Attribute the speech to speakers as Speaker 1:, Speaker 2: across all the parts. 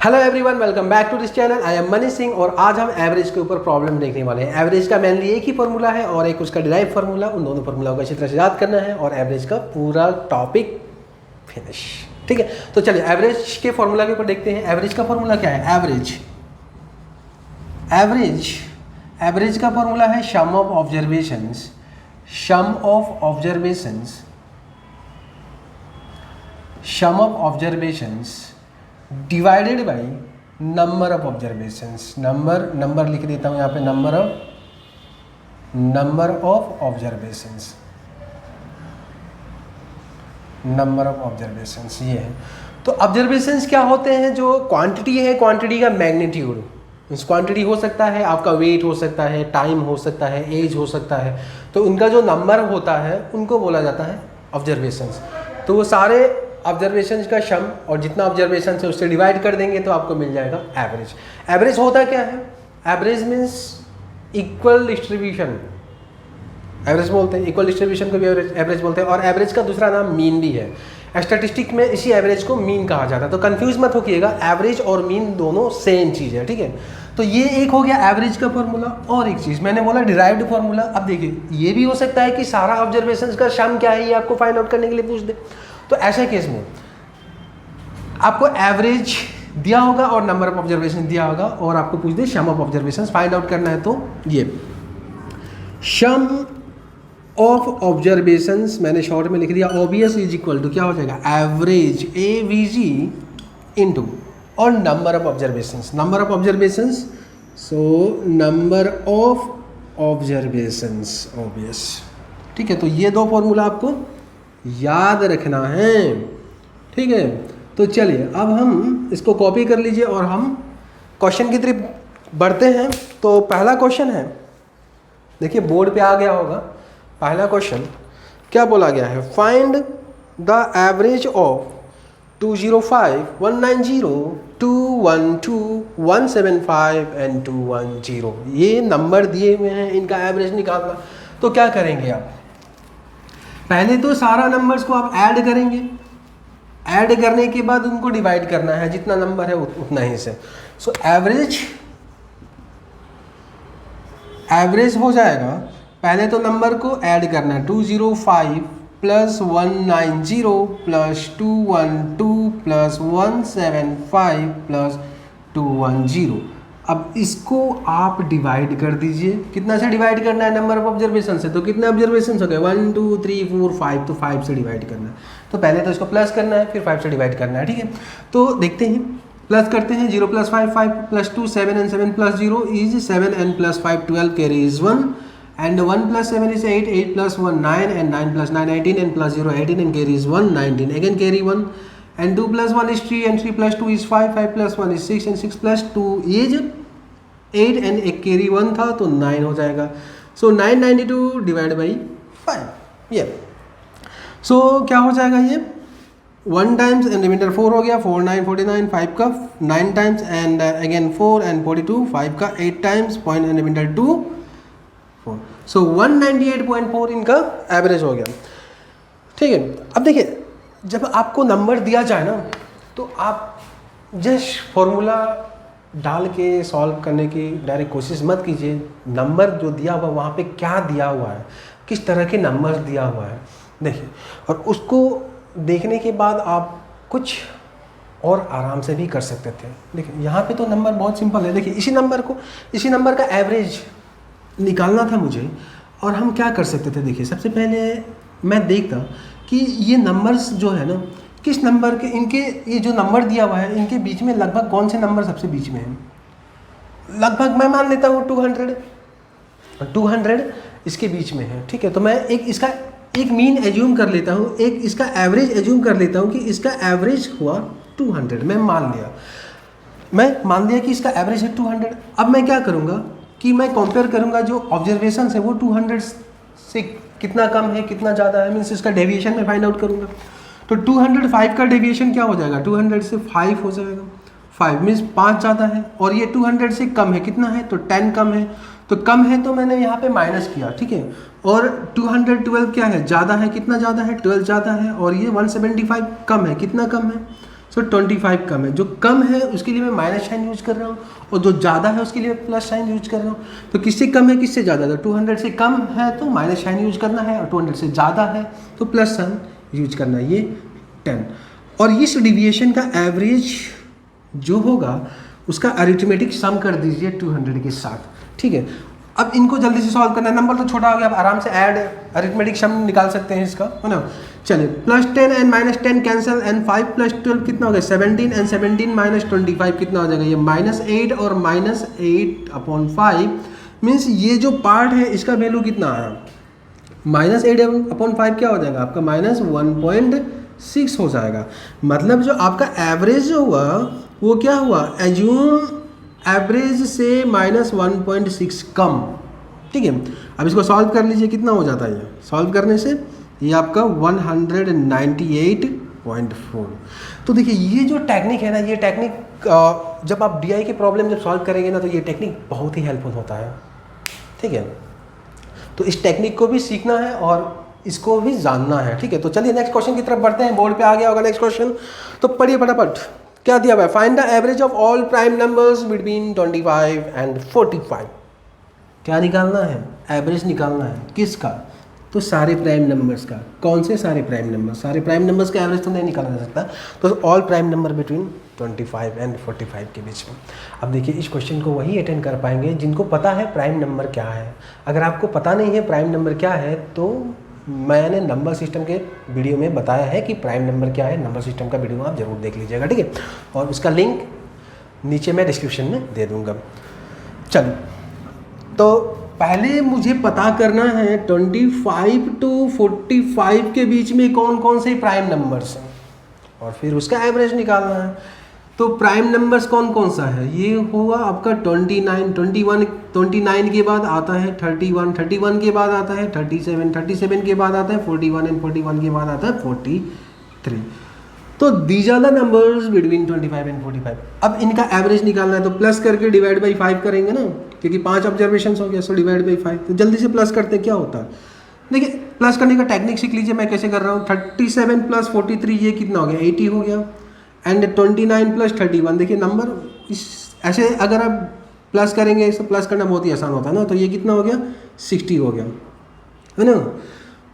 Speaker 1: Hello everyone, welcome back to this channel. I am Manish Singh और आज हम एवरेज के ऊपर प्रॉब्लम देखने वाले हैं। एवरेज का मेनली एक ही फार्मूला है और एक उसका डिराइव फार्मूला। उन दोनों फार्मूला को अच्छी तरह से याद करना है और एवरेज का पूरा टॉपिक फिनिश। ठीक है, तो चलिए एवरेज के फार्मूला के ऊपर देखते हैं। एवरेज का फार्मूला क्या है? एवरेज का फार्मूला है sum of observations divided by number of observations. Number लिख देता हूं यहाँ पे, नंबर ऑफ ऑब्जर्वेशंस ये है। तो ऑब्जर्वेशंस क्या होते हैं? जो क्वांटिटी है, क्वांटिटी का मैग्नीट्यूड। मीन्स क्वांटिटी हो सकता है, आपका वेट हो सकता है, टाइम हो सकता है, एज हो सकता है। तो उनका जो नंबर होता है उनको बोला जाता है ऑब्जर्वेशंस। तो वो सारे ऑब्जर्वेशंस का सम और जितना ऑब्जर्वेशन है उससे डिवाइड कर देंगे तो आपको मिल जाएगा एवरेज। एवरेज होता क्या है? Average means equal distribution. Average बोलते हैं, इक्वल डिस्ट्रीब्यूशन को भी एवरेज बोलते हैं। और एवरेज का दूसरा नाम मीन भी है। स्टैटिस्टिक में इसी एवरेज को मीन कहा जाता है। तो कंफ्यूज मत होइएगा, एवरेज और मीन दोनों सेम चीज़ है। ठीक है, तो ये एक हो गया एवरेज का फॉर्मूला। और एक चीज़ मैंने बोला डिराइव्ड फार्मूला। अब देखिए, ये भी हो सकता है कि सारा ऑब्जर्वेशन का सम क्या है ये आपको फाइंड आउट करने के लिए पूछ दे। तो ऐसे केस में आपको एवरेज दिया होगा और नंबर ऑफ ऑब्जर्वेशन दिया होगा और आपको पूछ दे सम ऑफ ऑब्जर्वेशंस फाइंड आउट करना है। तो ये सम ऑफ ऑब्जर्वेशंस मैंने शॉर्ट में लिख दिया, ओबीएस इज इक्वल टू क्या हो जाएगा? एवरेज एवीजी इनटू और number of observations. Number of observations, so number of observations OBS. ठीक है, तो ये दो फॉर्मूला आपको याद रखना है। ठीक है, तो चलिए अब हम इसको कॉपी कर लीजिए और हम क्वेश्चन की तरफ बढ़ते हैं। तो पहला क्वेश्चन है, देखिए बोर्ड पे आ गया होगा। पहला क्वेश्चन क्या बोला गया है? Find the average of 205, 190, 212, 175 and 210। ये नंबर दिए हुए हैं, इनका एवरेज निकालना। तो क्या करेंगे आप? पहले तो सारा नंबर्स को आप ऐड करेंगे। ऐड करने के बाद उनको डिवाइड करना है, जितना नंबर है उतना ही से। सो एवरेज हो जाएगा। पहले तो नंबर को ऐड करना है, 205 प्लस 190 प्लस 212 प्लस 175 प्लस 210। अब इसको आप डिवाइड कर दीजिए। कितना से डिवाइड करना है? नंबर ऑफ ऑब्जर्वेशन से। तो कितने ऑब्जर्वेशन हो गए? 1 2 3 4 5। तो 5 से डिवाइड करना है। तो पहले तो इसको प्लस करना है, फिर 5 से डिवाइड करना है। ठीक है, तो देखते हैं, प्लस करते हैं। 0 plus 5 5 plus 2 7 and 7 plus 0 is 7 and plus 5 12 carry is 1 and 1 plus 7 is 8 8 plus 1 9 and 9 plus 9 18 and plus 0 18 and carry is 1 19 again carry 1 and 2 plus 1 is 3 and 3 plus 2 is 5 5 plus 1 is 6 and 6 plus 2 is 8 and एक carry 1 था तो 9 हो जाएगा। सो 992 divide by 5। ये सो क्या हो जाएगा? ये 1 टाइम्स एंड रिमाइंडर 4 हो गया। 4 9 49, 5 का 9 टाइम्स एंड अगेन 4 एंड 42, 5 का 8 टाइम्स, पॉइंट एंड रिमाइंडर 2 4। सो 198.4 इनका एवरेज हो गया। ठीक है, अब देखिए, जब आपको नंबर दिया जाए ना तो आप जस्ट फॉर्मूला डाल के सॉल्व करने की डायरेक्ट कोशिश मत कीजिए। नंबर जो दिया हुआ वहाँ पे क्या दिया हुआ है, किस तरह के नंबर दिया हुआ है देखिए, और उसको देखने के बाद आप कुछ और आराम से भी कर सकते थे। देखिए यहाँ पे तो नंबर बहुत सिंपल है। देखिए इसी नंबर का एवरेज निकालना था मुझे, और हम क्या कर सकते थे? देखिए सबसे पहले मैं देखता कि ये नंबर्स जो है ना, किस नंबर के, इनके ये जो नंबर दिया हुआ है इनके बीच में लगभग कौन से नंबर सबसे बीच में है। लगभग मैं मान लेता हूँ 200 इसके बीच में है। ठीक है, तो मैं इसका एक मीन एज्यूम कर लेता हूँ, एक इसका एवरेज एज्यूम कर लेता हूँ कि इसका एवरेज हुआ 200। मैं मान लिया कि इसका एवरेज है 200। अब मैं क्या करूँगा कि मैं कंपेयर करूँगा जो ऑब्जर्वेशन है वो 200 से कितना कम है, कितना ज़्यादा है। मीन्स इसका डेविएशन में फाइंड आउट करूँगा। तो 205 का डेविएशन क्या हो जाएगा? 200 से 5 हो जाएगा। 5 मीन्स 5 ज़्यादा है, और ये 200 से कम है, कितना है? तो 10 कम है। तो कम है तो मैंने यहाँ पे माइनस किया। ठीक है, और 212 क्या है? ज़्यादा है। कितना ज़्यादा है? 12 ज़्यादा है। और ये 175 कम है। कितना कम है? सो 25 कम है, जो कम है उसके लिए मैं माइनस साइन यूज कर रहा हूँ और जो ज़्यादा है उसके लिए प्लस साइन यूज कर रहा हूँ। तो किससे कम है किससे ज़्यादा, तो 200 से कम है तो माइनस साइन यूज करना है और 200 से ज़्यादा है तो प्लस साइन यूज करना है। ये 10 और इस डिविएशन का एवरेज जो होगा उसका अरिथमेटिक सम कर दीजिए 200 के साथ, ठीक है। अब इनको जल्दी से सॉल्व करना है, नंबर तो छोटा हो गया, आप आराम से ऐड अरिथमेटिक सम निकाल सकते हैं इसका, है ना। चलिए +10 एंड -10 कैंसिल एंड 5 + 12 कितना हो गया 17 एंड 17 - 25 कितना हो जाएगा, ये -8 और -8/5 मीन्स ये जो पार्ट है इसका वैल्यू कितना आया, -8/5 क्या हो जाएगा आपका -1.6 हो जाएगा। मतलब जो आपका एवरेज जो हुआ वो क्या हुआ, एज्यूम एवरेज से -1.6 कम, ठीक है। अब इसको सॉल्व कर लीजिए, कितना हो जाता है ये सॉल्व करने से, ये आपका 198.4। तो देखिए ये जो टेक्निक है ना, ये टेक्निक जब आप DI की प्रॉब्लम जब सॉल्व करेंगे ना तो ये टेक्निक बहुत ही हेल्पफुल होता है, ठीक है। तो इस टेक्निक को भी सीखना है और इसको भी जानना है, ठीक है। तो चलिए नेक्स्ट क्वेश्चन की तरफ बढ़ते हैं, बोर्ड पे आ गया होगा नेक्स्ट क्वेश्चन, तो पढ़िए फटाफट। क्या दिया हुआ है, find the average of all prime numbers between 25 and 45। क्या निकालना है, एवरेज निकालना है, किसका, तो सारे प्राइम नंबर्स का। कौन से सारे प्राइम नंबर, सारे प्राइम नंबर्स का एवरेज तो नहीं निकाला जा सकता, तो all prime number between 25 and 45 के बीच में। अब देखिए इस क्वेश्चन को वही अटेंड कर पाएंगे जिनको पता है प्राइम नंबर क्या है। अगर आपको पता नहीं है प्राइम नंबर क्या है तो मैंने नंबर सिस्टम के वीडियो में बताया है कि प्राइम नंबर क्या है, नंबर सिस्टम का वीडियो आप जरूर देख लीजिएगा, ठीक है। और उसका लिंक नीचे मैं डिस्क्रिप्शन में दे दूंगा। चलो तो पहले मुझे पता करना है 25 to 45 के बीच में कौन कौन से प्राइम नंबर्स हैं और फिर उसका एवरेज निकालना है। तो प्राइम नंबर्स कौन कौन सा है, ये होगा आपका 29 के बाद आता है 31 के बाद आता है 37 के बाद आता है 41 एंड 41 के बाद आता है 43। तो these are the numbers between 25 and 45। अब इनका एवरेज निकालना है तो प्लस करके डिवाइड बाई 5 करेंगे ना, क्योंकि 5 ऑब्जर्वेशन हो गया, सो डिवाइड बाई 5। तो जल्दी से प्लस करते हैं, क्या होता है देखिए, प्लस करने का टेक्निक सीख लीजिए, मैं कैसे कर रहा हूँ। 37 + 43 ये कितना हो गया 80 हो गया, एंड 29 + 31 देखिए नंबर इस ऐसे अगर आप प्लस करेंगे, इसे प्लस करना बहुत ही आसान होता है ना, तो ये कितना हो गया 60 हो गया, है ना।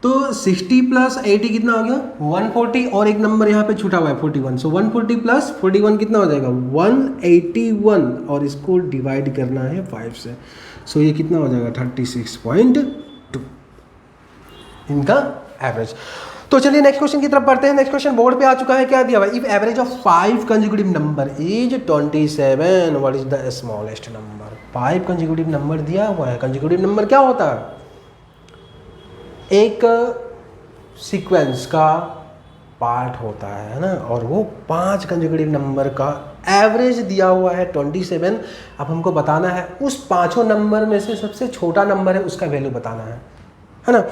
Speaker 1: तो 60 + 80 कितना हो गया 140, और एक नंबर यहाँ पे छूटा हुआ है 41, सो 140 + 41 कितना हो जाएगा 181, और इसको डिवाइड करना है 5 से, सो ये कितना हो जाएगा 36.2 इनका एवरेज। तो चलिए नेक्स्ट क्वेश्चन की तरफ बढ़ते हैं। नेक्स्ट क्वेश्चन बोर्ड पे आ चुका है, क्या दिया हुआ है, if average of 5 consecutive number is 27 what is the smallest number. 5 consecutive number दिया हुआ है। कंसेक्यूटिव नंबर क्या होता है, एक सीक्वेंस का पार्ट होता है ना, और वो 5 कंसेक्यूटिव नंबर का एवरेज दिया हुआ है 27। अब हमको बताना है उस पांचों नंबर में से सबसे छोटा नंबर है उसका वैल्यू बताना है ना।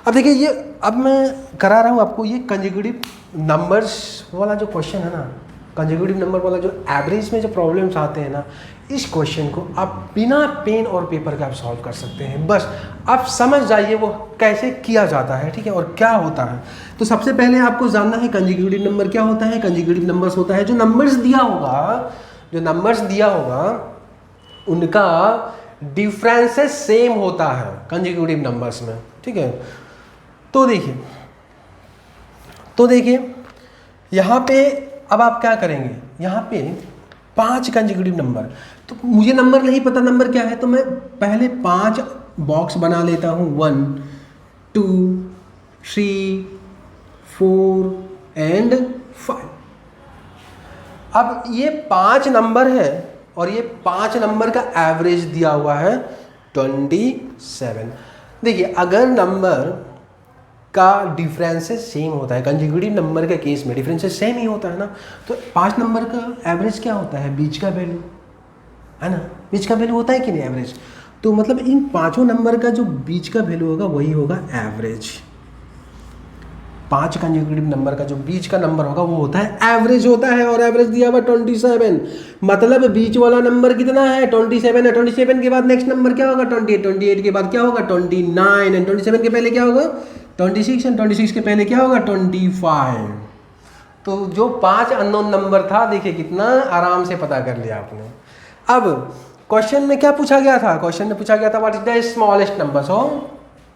Speaker 1: अब देखिए ये अब मैं करा रहा हूँ आपको ये कंसेक्यूटिव नंबर्स वाला जो क्वेश्चन है ना, कंसेक्यूटिव नंबर वाला जो एवरेज में जो प्रॉब्लम्स आते हैं ना, इस क्वेश्चन को आप बिना पेन और पेपर के आप सॉल्व कर सकते हैं। बस आप समझ जाइए वो कैसे किया जाता है, ठीक है, और क्या होता है। तो सबसे पहले आपको जानना है कंसेक्यूटिव नंबर क्या होता है। कंसेक्यूटिव नंबर्स होता है जो नंबर्स दिया होगा उनका डिफरेंसेस सेम होता है कंसेक्यूटिव नंबर्स में, ठीक है। तो देखिए यहाँ पे अब आप क्या करेंगे, यहाँ पे 5 कंसेक्यूटिव नंबर, तो मुझे नंबर नहीं पता नंबर क्या है, तो मैं पहले 5 बॉक्स बना लेता हूँ 1 2 3 4 एंड 5। अब ये 5 नंबर है और ये 5 नंबर का एवरेज दिया हुआ है 27। देखिए अगर नंबर का डिफरेंसेस सेम होता है, कंसेक्यूटिव नंबर के केस में डिफरेंसेस सेम ही होता है ना, तो 5 नंबर का एवरेज क्या होता है, बीच का वैल्यू है ना, बीच का वैल्यू होता है कि नहीं एवरेज। तो मतलब इन 5 नंबर का जो बीच का वैल्यू होगा वही होगा एवरेज। 5 कंसेक्यूटिव नंबर का जो बीच का नंबर होगा वो होता है एवरेज होता है, और एवरेज दिया हुआ 27। मतलब बीच वाला नंबर कितना है 27 है। 27 के बाद नेक्स्ट नंबर क्या होगा 28, 28 के बाद क्या होगा 29, एंड 27 के पहले क्या होगा 26, एंड 26 के पहले क्या होगा 25। तो तो जो 5 अननोन नंबर था, देखिए कितना आराम से पता कर लिया आपने। अब क्वेश्चन में क्या पूछा गया था? क्वेश्चन में पूछा गया था what is the smallest number. So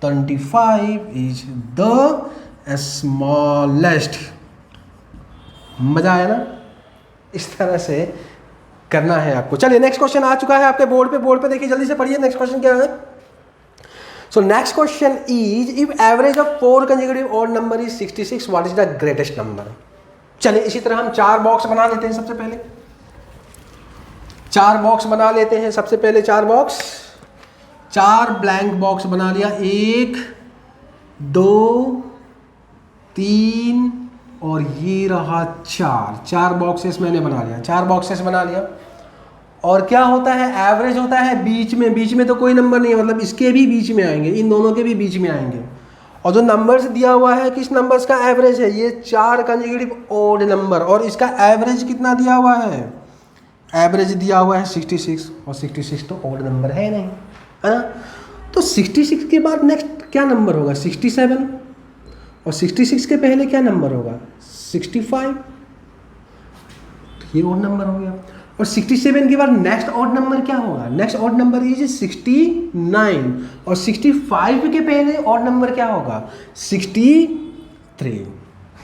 Speaker 1: 25 is the smallest. मजा आया ना? इस तरह से करना है आपको। चलिए नेक्स्ट क्वेश्चन आ चुका है आपके बोर्ड पे देखिए, जल्दी से पढ़िए नेक्स्ट क्वेश्चन क्या है। So next question is if average of 4 consecutive odd number is 66 what is the greatest number. चलिए इसी तरह हम 4 बॉक्स बना लेते हैं। सबसे पहले 4 बॉक्स बना लेते हैं। सबसे पहले 4 बॉक्स, 4 ब्लैंक बॉक्स बना लिया। 1 2 3 और ये रहा 4 बॉक्सेस मैंने बना लिया। 4 बॉक्सेस बना लिया। और क्या होता है? एवरेज होता है बीच में तो कोई नंबर नहीं है, मतलब इसके भी बीच में आएंगे, इन दोनों के भी बीच में आएंगे। और जो नंबर्स दिया हुआ है किस नंबर्स का एवरेज है? ये 4 कंसेक्यूटिव ओड नंबर। और इसका एवरेज कितना दिया हुआ है? एवरेज दिया हुआ है 66, और 66 तो ओड नंबर है नहीं, है ना? तो 66 के बाद नेक्स्ट क्या नंबर होगा? 67। और 66 के पहले क्या नंबर होगा? 65। तो ये ओड नंबर हो गया। और 67 के बाद नेक्स्ट ऑड नंबर क्या होगा? Next odd number is 69। और 65 के पहले ऑड नंबर क्या होगा? 63।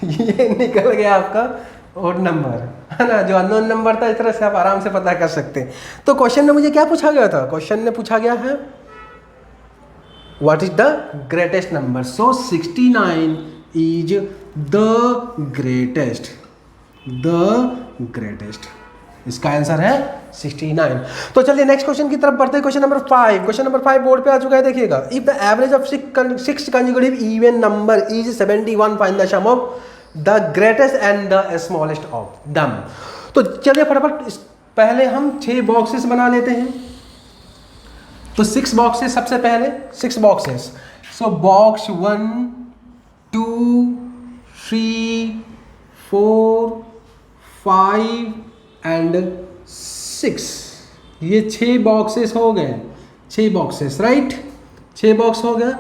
Speaker 1: ये निकल गया आपका ऑड नंबर, है ना? जो अननोन नंबर था, इस तरह से आप आराम से पता कर सकते हैं। तो क्वेश्चन में मुझे क्या पूछा गया था? क्वेश्चन में पूछा गया है what is the greatest number. So 69 is the greatest. इसका आंसर है 69। तो चलिए नेक्स्ट क्वेश्चन की तरफ बढ़ते हैं। Question number 5। Question number 5 board पे आ चुका है, देखिएगा। If the average of 6 consecutive even number is 71 find the sum of the greatest and the smallest of them. तो चलिए फटाफट पहले हम 6 बॉक्सेस बना लेते हैं। तो 6 बॉक्सेस, सबसे पहले 6 बॉक्सेस। So box 1 2 3 4 5 and 6। ये 6 बॉक्सेस हो गए। 6 बॉक्सेस, राइट? 6 बॉक्स हो गया।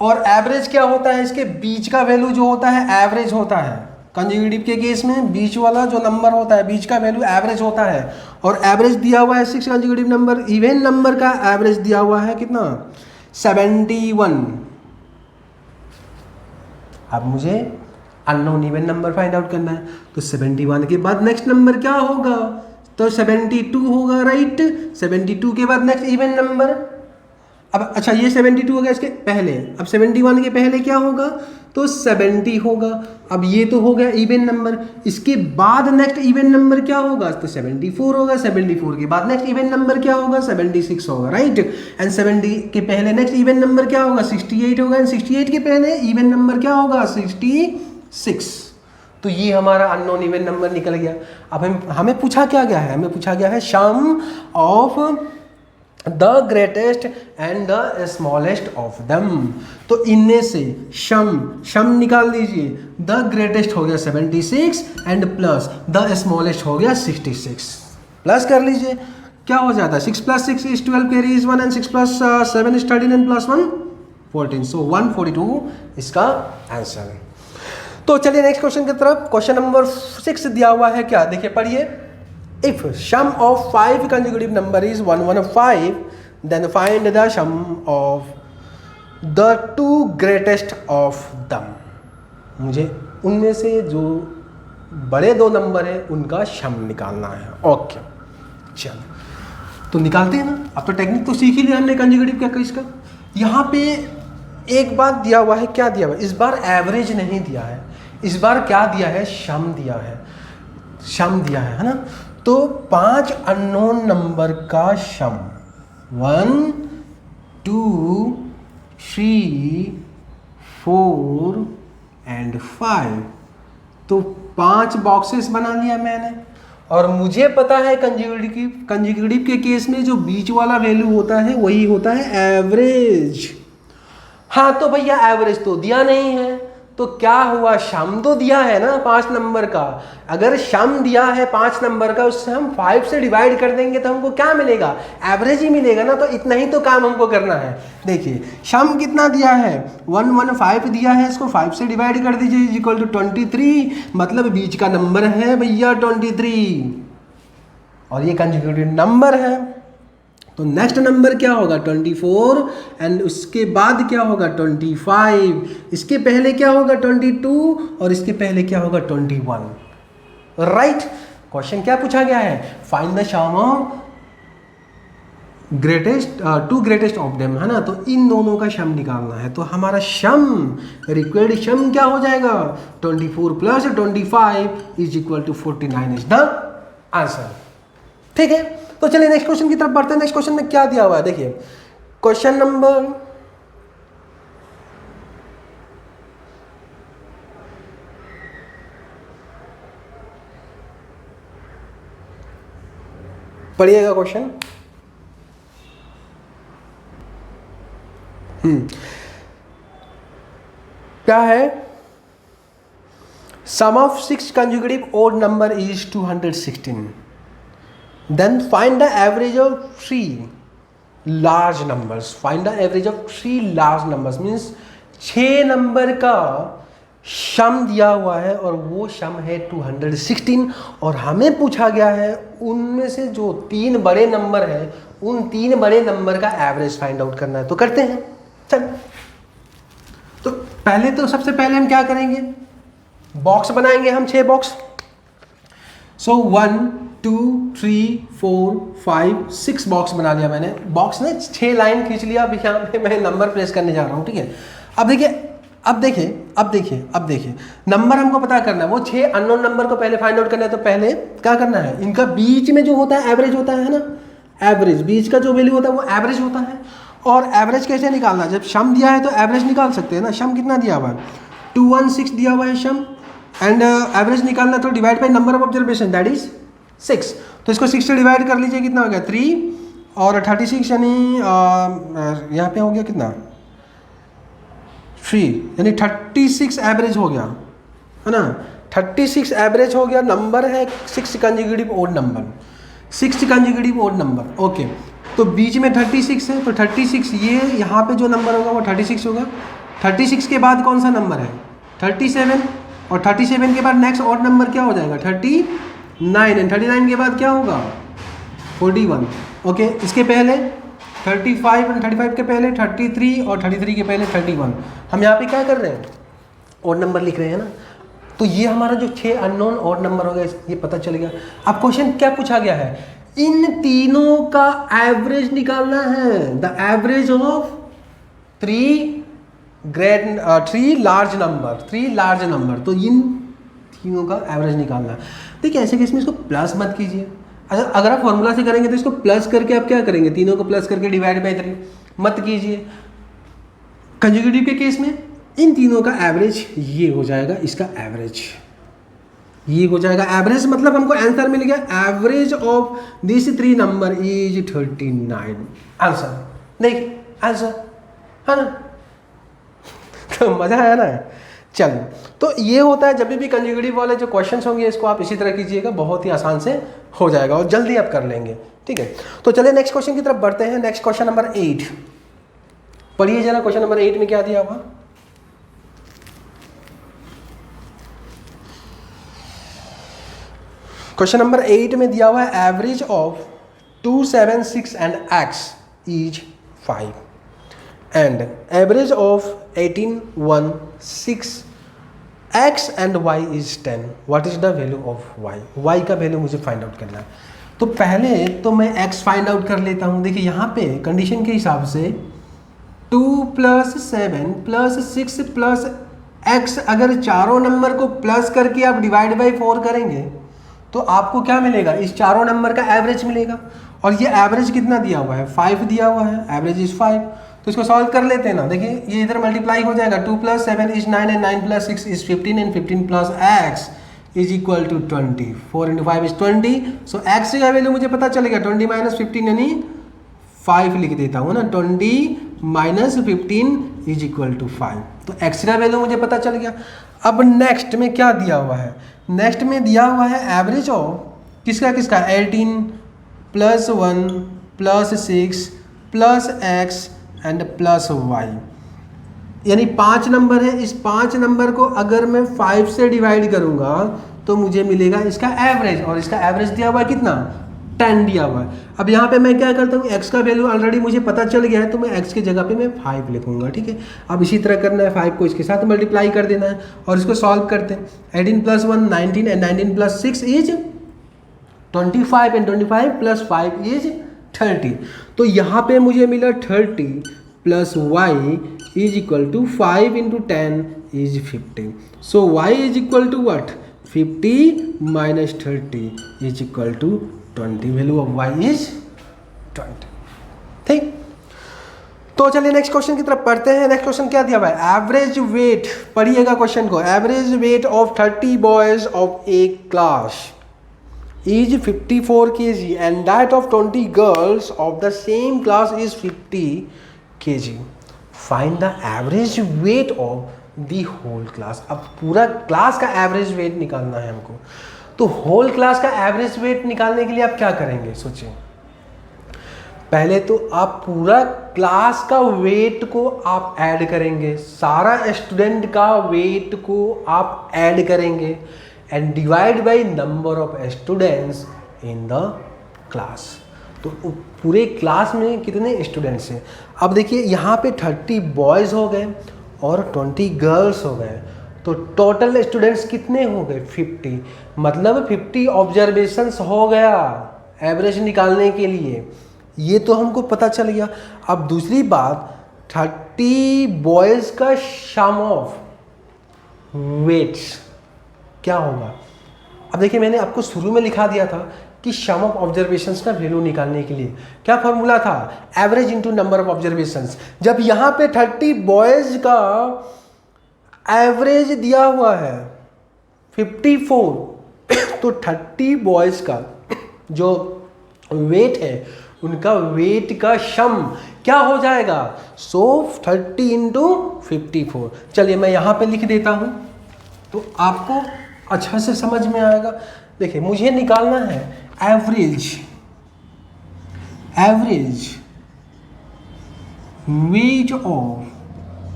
Speaker 1: और एवरेज क्या होता है? इसके बीच का वैल्यू जो होता है एवरेज होता है। कंसेक्यूटिव के केस में बीच वाला जो नंबर होता है, बीच का वैल्यू एवरेज होता है। और एवरेज दिया हुआ है 6 कंसेक्यूटिव नंबर। इवन नंबर का एवरेज दिया हुआ है कितना? 71। अब मुझे unknown even number find out करना है। तो 71 के बाद नेक्स्ट नंबर क्या होगा? तो 72 होगा, राइट? 72 के बाद नेक्स्ट इवन नंबर। अब अच्छा, ये 72 हो गया इसके पहले। अब 71 के पहले क्या होगा? तो 70 होगा। अब ये तो हो गया इवन नंबर। इसके बाद नेक्स्ट इवन नंबर क्या होगा? तो 74 होगा। 74 के बाद नेक्स्ट इवन नंबर क्या होगा? 76 होगा, राइट? एंड 70 के पहले नेक्स्ट इवन नंबर क्या होगा? 68 होगा। एंड 68 के पहले इवन नंबर क्या होगा? 66। तो ये हमारा अननोन इवन नंबर निकल गया। अब हमें पूछा क्या गया है? हमें पूछा गया है sum of the greatest and the smallest of them. तो इनमें से शम निकाल दीजिए। द ग्रेटेस्ट हो गया 76 एंड प्लस द स्मॉलेस्ट हो गया 66। प्लस कर लीजिए, क्या हो जाता है? 6 + 6 is 12, carry is 1 and 6 + 7 is 13 and +1 14। सो 142 इसका आंसर है। तो चलिए नेक्स्ट क्वेश्चन की तरफ। क्वेश्चन नंबर 6 दिया हुआ है, क्या देखिए पढ़िए। If sum of 5 consecutive number is 115, then find the sum of the 2 greatest of them। मुझे उनमें से जो बड़े 2 नंबर है उनका सम निकालना है। ओके, चलो तो निकालते हैं ना। अब तो टेक्निक तो सीख ही लिया हमने कंसेक्यूटिव क्या किसका। यहाँ पे एक बात दिया हुआ है, क्या दिया हुआ है? इस बार एवरेज नहीं दिया है, इस बार क्या दिया है? सम दिया है। सम दिया है ना? तो 5 अननोन नंबर का सम 1 2 3 4 एंड 5। तो 5 बॉक्सेस बना लिया मैंने। और मुझे पता है कंसेक्यूटिव के केस में जो बीच वाला वैल्यू होता है वही होता है एवरेज। हाँ तो भैया एवरेज तो दिया नहीं है, तो क्या हुआ, सम तो दिया है ना 5 नंबर का। अगर सम दिया है 5 नंबर का, उससे हम 5 से डिवाइड कर देंगे तो हमको क्या मिलेगा, एवरेज ही मिलेगा ना। तो इतना ही तो काम हमको करना है। देखिए सम कितना दिया है, 115 दिया है, इसको 5 से डिवाइड कर दीजिए, इज इक्वल टू 23, मतलब बीच का नंबर है भैया 23, और ये कंसेक्यूटिव नंबर है। तो नेक्स्ट नंबर क्या होगा 24, एंड उसके बाद क्या होगा 25, इसके पहले क्या होगा 22, और इसके पहले क्या होगा 21। राइट, क्वेश्चन क्या पूछा गया है, find the sum of two greatest of them, है ना। तो इन दोनों का सम निकालना है। तो हमारा सम, रिक्वायर्ड सम क्या हो जाएगा, 24 plus 25 is equal to 49 is the answer. ठीक है, तो चलिए नेक्स्ट क्वेश्चन की तरफ बढ़ते हैं। नेक्स्ट क्वेश्चन में क्या दिया हुआ है, देखिए क्वेश्चन नंबर पढ़िएगा क्वेश्चन। क्या है, sum of 6 consecutive odd number is 216, then find the average of 3 large numbers. Find the average of 3 large numbers means 6 number का सम दिया हुआ है और वो सम है 216, और हमें पूछा गया है उनमें से जो 3 बड़े नंबर हैं उन 3 बड़े नंबर का एवरेज फाइंड आउट करना है। तो करते हैं, चल। तो पहले तो सबसे पहले हम क्या करेंगे, बॉक्स बनाएंगे हम 6 बॉक्स। सो 1 2 3 4 5 6 बॉक्स बना लिया मैंने। बॉक्स ने 6 लाइन खींच लिया। अब यहाँ पे मैं नंबर प्लेस करने जा रहा हूँ, ठीक है। अब देखिए नंबर हमको पता करना है, वो 6 अननोन नंबर को पहले फाइंड आउट करना है। तो पहले क्या करना है, इनका बीच में जो होता है एवरेज होता है ना, एवरेज बीच का जो वैल्यू होता है वो एवरेज होता है। और एवरेज कैसे निकालना है, जब सम दिया है तो एवरेज निकाल सकते हैं ना। सम कितना दिया हुआ है, 216 दिया हुआ है सम, एंड एवरेज निकालना तो divide by number of observation that is 6। तो इसको 6 से डिवाइड कर लीजिए, कितना हो गया 3, और 36 यानी यहाँ पे हो गया कितना 3, यानी 36 एवरेज हो गया, है ना। 36 एवरेज हो गया, नंबर है 6 consecutive odd number, 6 consecutive odd number. Okay, तो बीच में 36 है, तो 36 ये यहाँ पे जो नंबर होगा वो 36 होगा। 36 के बाद कौन सा नंबर है 37, और 37 के बाद नेक्स्ट ऑड नंबर क्या हो जाएगा 39, एंड 39 के बाद क्या होगा 41। ओके, इसके पहले 35, एंड 35 के पहले 33, और 33 के पहले 31। हम यहाँ पे क्या कर रहे हैं, ऑड नंबर लिख रहे हैं ना। तो ये हमारा जो 6 अननोन ऑड नंबर हो गया, ये पता चल गया। अब क्वेश्चन क्या पूछा गया है, इन तीनों का एवरेज निकालना है, the average of 3 large number. तो इन तीनों का एवरेज निकालना है। देखिए ऐसे केस में इसको प्लस मत कीजिए। अगर आप फॉर्मूला से करेंगे तो इसको प्लस करके आप क्या करेंगे, तीनों को प्लस करके डिवाइड बाई 3 मत कीजिए। कंसेक्यूटिव के केस में इन तीनों का एवरेज ये हो जाएगा, इसका एवरेज ये हो जाएगा। एवरेज मतलब हमको आंसर मिल गया, average of this 3 number is 39। Answer देखिए, आंसर है ना। तो मजा आया ना। चलो, तो ये होता है जब भी कंसेक्यूटिव वाले जो क्वेश्चंस होंगे इसको आप इसी तरह कीजिएगा, बहुत ही आसान से हो जाएगा और जल्दी आप कर लेंगे, ठीक है। तो चलिए नेक्स्ट क्वेश्चन की तरफ बढ़ते हैं। नेक्स्ट क्वेश्चन नंबर 8 पढ़िए जरा। क्वेश्चन नंबर 8 में क्या दिया हुआ, क्वेश्चन नंबर 8 में दिया हुआ है average of 2, 7, 6 and x is 5 and average of 18, 1, 6 x and y is 10। What is the value of y? y का वैल्यू मुझे फाइंड आउट करना है। तो पहले तो मैं x फाइंड आउट कर लेता हूँ। देखिए यहाँ पे कंडीशन के हिसाब से 2 + 7 + 6 + x, अगर चारों नंबर को प्लस करके आप डिवाइड बाई 4 करेंगे तो आपको क्या मिलेगा, इस चारों नंबर का एवरेज मिलेगा। और ये एवरेज कितना दिया हुआ है 5 दिया हुआ है, एवरेज इज 5। तो इसको सॉल्व कर लेते हैं ना। देखिए ये इधर मल्टीप्लाई हो जाएगा, 2 + 7 is 9 and 9 + 6 is 15 and 15 + x is equal to 20। 4 × 5 is 20। So x का वैल्यू मुझे पता चलेगा 20 - 15 यानी 5 लिख देता हूँ ना, 20 माइनस 15 इज इक्वल टू 5। तो एक्स का वैल्यू मुझे पता चल गया। अब नेक्स्ट में क्या दिया हुआ है, नेक्स्ट में दिया हुआ है एवरेज ऑफ किसका किसका 18 plus 1 plus 6 plus x and plus y, यानी 5 नंबर है। इस 5 नंबर को अगर मैं 5 से डिवाइड करूंगा तो मुझे मिलेगा इसका एवरेज, और इसका एवरेज दिया हुआ है कितना 10 दिया हुआ है। अब यहाँ पे मैं क्या करता हूँ, x का वैल्यू ऑलरेडी मुझे पता चल गया है तो मैं x की जगह पे मैं 5 लिखूंगा, ठीक है। अब इसी तरह करना है, 5 को इसके साथ मल्टीप्लाई कर देना है और इसको सॉल्व करते हैं। 18 plus 1 19 and 19 plus 6 is 25 and 25 plus 5 is 30। तो यहाँ पे मुझे मिला 30 plus y is equal to 5 into 10 is 50। So y is equal to what 50 minus 30 is equal to 20। Value of y is 20। ठीक, तो चलिए नेक्स्ट क्वेश्चन की तरफ पढ़ते हैं। नेक्स्ट क्वेश्चन क्या दिया हुआ है, एवरेज वेट, पढ़िएगा क्वेश्चन को। Average weight of 30 boys of a class is 54 kg and that of 20 girls of the same class is 50 kg। Find the average weight of the whole class. अब पूरा class का average weight निकालना है हमको। तो whole class का average weight निकालने के लिए आप क्या करेंगे, सोचिए। पहले तो आप पूरा क्लास का वेट को आप ऐड करेंगे, सारा स्टूडेंट का वेट को आप ऐड करेंगे and divide by number of students in the class. तो पूरे क्लास में कितने स्टूडेंट्स हैं। अब देखिए यहाँ पे 30 बॉयज़ हो गए और 20 गर्ल्स हो गए, तो टोटल स्टूडेंट्स कितने हो गए 50। मतलब 50 ऑब्जर्वेशंस हो गया एवरेज निकालने के लिए, ये तो हमको पता चल गया। अब दूसरी बात, 30 बॉयज़ का सम ऑफ वेट्स क्या होगा। अब देखिए मैंने आपको शुरू में लिखा दिया था कि सम ऑफ ऑब्जर्वेशंस का वैल्यू निकालने के लिए क्या फॉर्मूला था, average into number of observations. जब यहाँ पे 30 बॉयज़ का एवरेज दिया हुआ है 54 तो 30 बॉयज़ का जो वेट है उनका वेट का सम क्या हो जाएगा, सो 30 इंटू 54। चलिए मैं यहाँ पे लिख देता हूँ तो आपको अच्छा से समझ में आएगा। देखिए मुझे निकालना है average weight of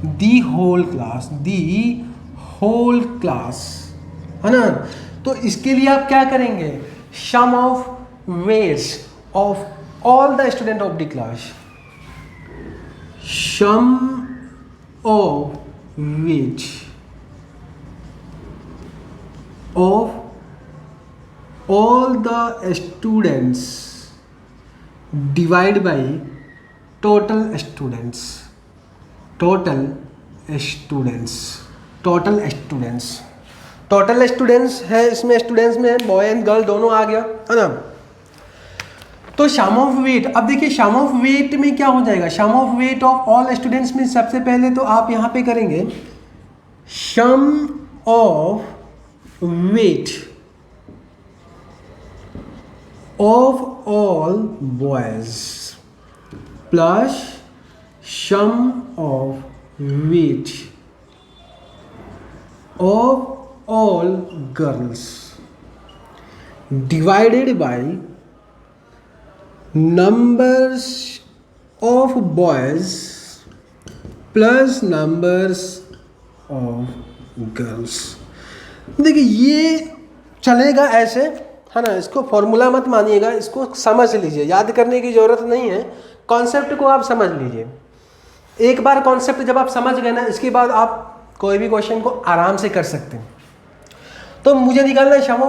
Speaker 1: the whole class, है ना। तो इसके लिए आप क्या करेंगे, sum of weights of all the student of the class, sum of weight of all the students divide by total students है। इसमें स्टूडेंट्स में बॉय एंड गर्ल दोनों आ गया, है ना। तो सम ऑफ वेट, अब देखिए सम ऑफ वेट में क्या हो जाएगा, sum of weight of all students में सबसे पहले तो आप यहाँ पे करेंगे sum of weight of all boys plus sum of weight of all girls divided by numbers of boys plus numbers of girls। देखिए ये चलेगा ऐसे, है ना। इसको फॉर्मूला मत मानिएगा, इसको समझ लीजिए, याद करने की ज़रूरत नहीं है, कॉन्सेप्ट को आप समझ लीजिए। एक बार कॉन्सेप्ट जब आप समझ गए ना, इसके बाद आप कोई भी क्वेश्चन को आराम से कर सकते हैं। तो मुझे निकालना है sum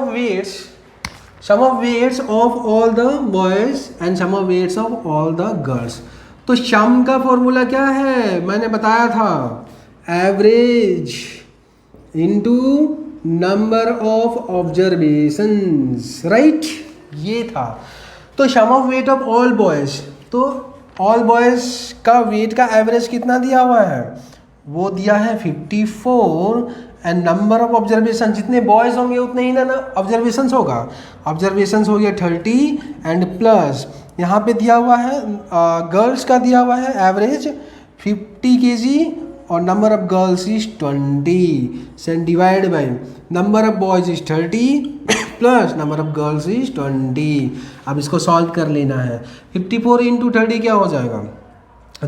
Speaker 1: of weights of all the boys and sum of weights of all the girls. तो सम का फॉर्मूला क्या है, मैंने बताया था, average into number of observations, right, ये था। तो sum of weight of all boys, तो ऑल बॉयज का वेट का एवरेज कितना दिया हुआ है, वो दिया है 54 एंड नंबर ऑफ ऑब्जर्वेशन, जितने बॉयज़ होंगे उतने ही ना ऑब्जर्वेशंस होगा। ऑब्जर्वेशंस हो गया 30 एंड प्लस यहाँ पे दिया हुआ है गर्ल्स का दिया हुआ है एवरेज 50 kg और number of girls is 20 and divide by number of boys is 30 plus number of girls is 20। अब इसको सॉल्व कर लेना है। 54 इंटू 30 क्या हो जाएगा?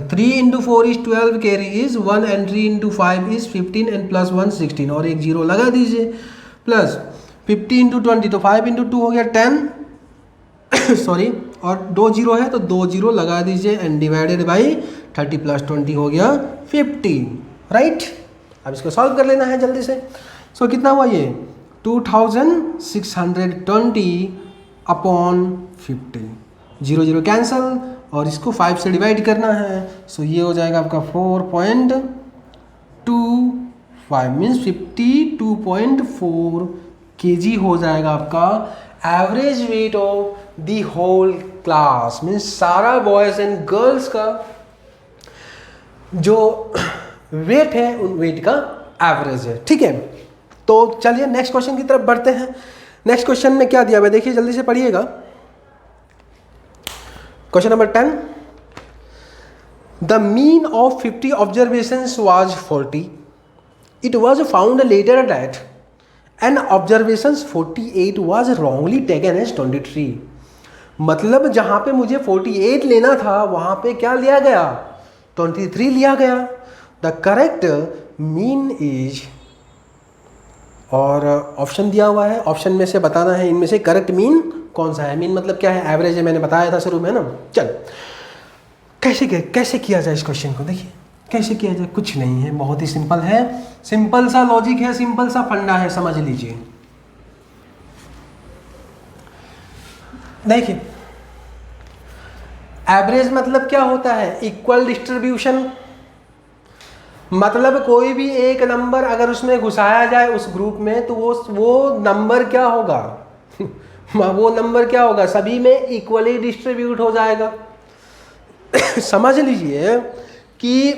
Speaker 1: 3 into 4 is 12, carry is 1 and 3 into 5 is 15 and plus 1 16 और एक जीरो लगा दीजिए, प्लस 50 इंटू 20 तो 5 इंटू 2 हो गया 10 सॉरी, और 2 जीरो है तो 2 जीरो लगा दीजिए एंड डिवाइडेड बाई 30 प्लस 20 हो गया 50, राइट। अब इसको सॉल्व कर लेना है जल्दी से। सो कितना हुआ ये? 2620 अपॉन 50, जीरो जीरो कैंसल और इसको 5 से डिवाइड करना है। सो ये हो जाएगा आपका 4.25 मीन्स 52.4 kg हो जाएगा आपका average weight of the whole class, means सारा बॉयज एंड गर्ल्स का जो वेट है उन वेट का एवरेज है, ठीक है। तो चलिए नेक्स्ट क्वेश्चन की तरफ बढ़ते हैं। नेक्स्ट क्वेश्चन में क्या दिया हुआ है देखिए, जल्दी से पढ़िएगा। Question number 10, the mean of 50 observations was 40, it was found later that an observations 48 was wrongly taken as 23। मतलब जहां पे मुझे 48 लेना था वहां पे क्या लिया गया? 23 लिया गया। द करेक्ट मीन इज, और ऑप्शन दिया हुआ है, ऑप्शन में से बताना है इनमें से करेक्ट मीन कौन सा है। मीन मतलब क्या है? एवरेज है, मैंने बताया था शुरू में ना। चल कैसे किया जाए इस क्वेश्चन को, देखिए कैसे किया जाए। कुछ नहीं है, बहुत ही सिंपल है, सिंपल सा लॉजिक है, सिंपल सा फंडा है, समझ लीजिए। देखिए एवरेज मतलब क्या होता है? Equal distribution. मतलब कोई भी एक नंबर अगर उसमें घुसाया जाए उस ग्रुप में तो वो नंबर क्या होगा वो नंबर क्या होगा? सभी में इक्वली डिस्ट्रीब्यूट हो जाएगा। समझ लीजिए कि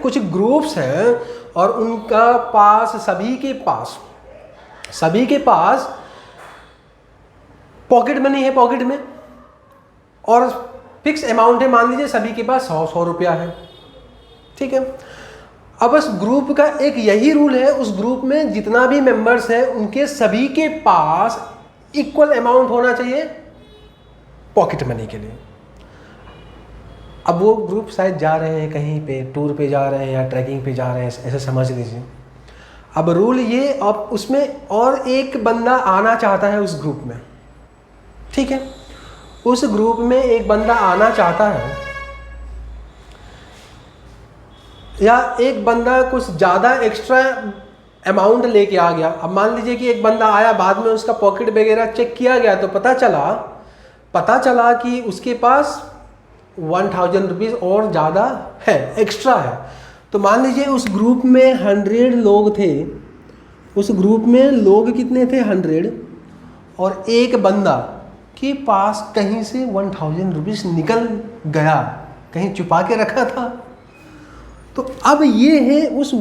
Speaker 1: कुछ ग्रुप्स हैं और उनका पास सभी के पास पॉकेट मनी है, पॉकेट में, और फिक्स अमाउंट है, मान लीजिए सभी के पास 100 रुपया है, ठीक है। अब उस ग्रुप का एक यही रूल है, उस ग्रुप में जितना भी मेंबर्स है उनके सभी के पास इक्वल अमाउंट होना चाहिए पॉकेट मनी के लिए। अब वो ग्रुप शायद जा रहे हैं कहीं पे टूर पे जा रहे हैं या ट्रैकिंग पे जा रहे हैं, ऐसे समझ लीजिए। अब रूल ये, अब उसमें और एक बंदा आना चाहता है उस ग्रुप में, ठीक है। उस ग्रुप में एक बंदा आना चाहता है या एक बंदा कुछ ज़्यादा एक्स्ट्रा अमाउंट लेके आ गया। अब मान लीजिए कि एक बंदा आया, बाद में उसका पॉकेट वगैरह चेक किया गया तो पता चला कि उसके पास 1000 रुपीज़ और ज़्यादा है, एक्स्ट्रा है। तो मान लीजिए उस ग्रुप में 100 लोग थे, उस ग्रुप में लोग कितने थे? 100, और एक बंदा के पास कहीं से 1000 रुपीज़ निकल गया, कहीं छुपा के रखा था। तो अब ये है उस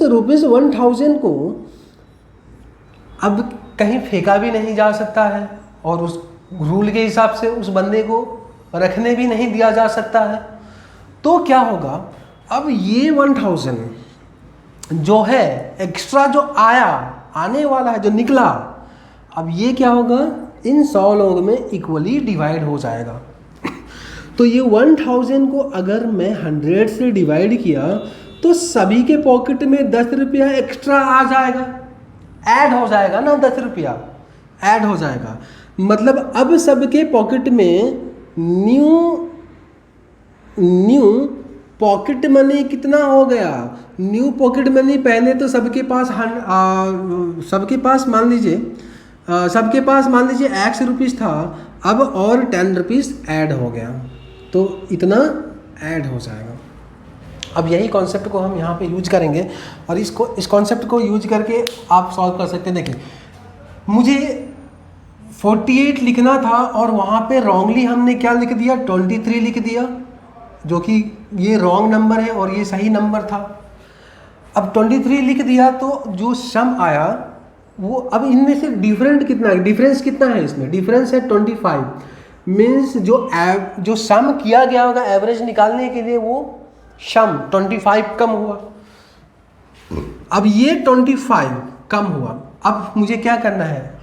Speaker 1: रुपीज़ 1000 को अब कहीं फेंका भी नहीं जा सकता है और उस रूल के हिसाब से उस बंदे को रखने भी नहीं दिया जा सकता है। तो क्या होगा? अब ये 1000 जो है एक्स्ट्रा जो आने वाला है, जो निकला, अब ये क्या होगा? इन 100 लोगों में इक्वली डिवाइड हो जाएगा। तो ये 1000 को अगर मैं 100 से डिवाइड किया तो सभी के पॉकेट में 10 रुपया एक्स्ट्रा आ जाएगा, ऐड हो जाएगा ना, 10 रुपया ऐड हो जाएगा। मतलब अब सबके पॉकेट में न्यू पॉकेट मनी कितना हो गया? न्यू पॉकेट मनी पहले तो सबके पास मान लीजिए X रुपीज़ था, अब और 10 रुपीज़ ऐड हो गया, तो इतना ऐड हो जाएगा। अब यही कॉन्सेप्ट को हम यहाँ पे यूज करेंगे और इस कॉन्सेप्ट को यूज करके आप सॉल्व कर सकते हैं। देखिए मुझे 48 लिखना था और वहाँ पे रॉन्गली हमने क्या लिख दिया? 23 लिख दिया, जो कि ये रॉन्ग नंबर है और ये सही नंबर था। अब 23 लिख दिया तो जो सम आया वो, अब इनमें से डिफरेंस कितना है? इसमें डिफरेंस है 25। मीन्स जो सम किया गया होगा एवरेज निकालने के लिए वो शम 25 कम हुआ। अब ये 25 कम हुआ, अब मुझे क्या करना है,